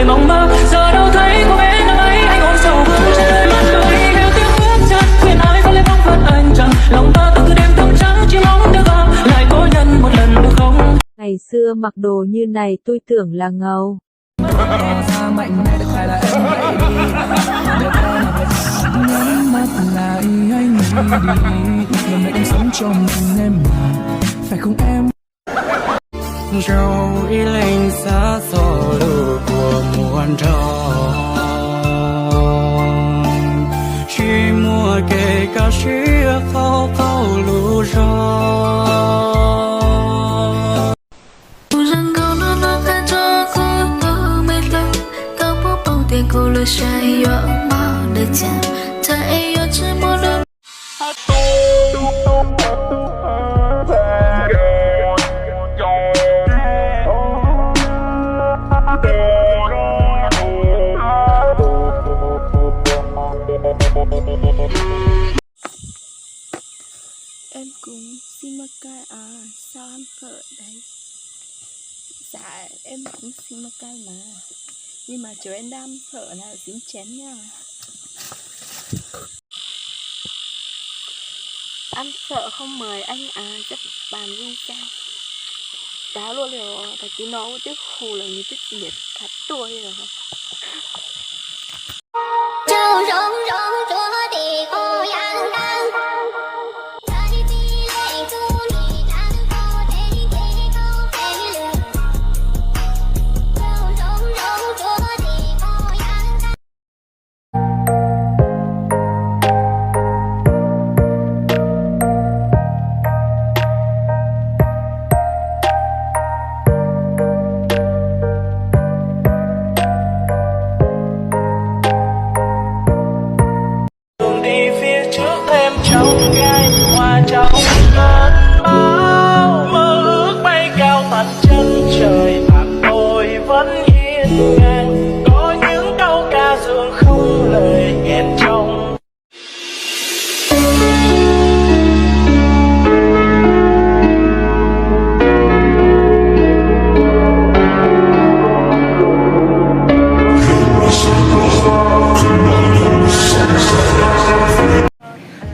lời mong mơ, giờ đâu thấy cô bé năm ấy anh ôm sầu vương trên đôi mắt tôi theo tiếng bước chân khuyên ai có lên bóng phật anh chẳng lòng ta từng đêm thâu trắng chỉ mong được gặp lại cố nhân một lần được không. Ngày xưa mặc đồ như này tôi tưởng là ngầu. Ra mạnh mẽ được hay là em vậy đi, để ta nhắm mắt lại anh đi, lần này em sống trong tình em phải không em. Dẫu ý linh xa xôi lửa của muôn tròn, chỉ mua kể cả chia khâu khâu lũ gió. Cô lừa sai yo bao đời chàng thấy yo chỉ muốn được em cũng xin một cái sao anh phở đấy. Dạ em cũng xin một cái mà, nhưng mà chỗ em đang phở là dính chén nha. Anh sợ không mời anh chắc bàn vui sao? Đá luôn rồi, tại tí nó tiếc khù là như tiếc nhiệt thật tuổi rồi. Châu rong rong chúa đi cô yang đang.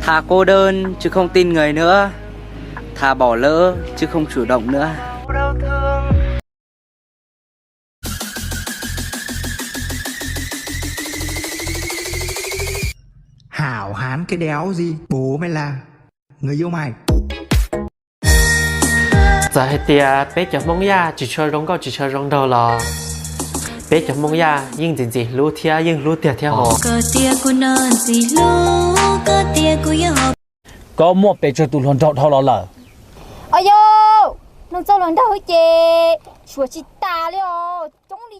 Thà cô đơn chứ không tin người nữa, thà bỏ lỡ chứ không chủ động nữa. Hảo hán cái đéo gì, bố mày là người yêu mày. Giờ hết tia bé chọn mong ya chỉ chơi rong câu chỉ chơi rong đầu lò. Bé chọn mong ya nhưng gì lú thia nhưng lú tiệt theo họ. Có một bé chơi tụ luận trộn thao lò lờ. Ôi yo, nó cho luận đâu chứ? Chúa chỉ ta liệu, chúng đi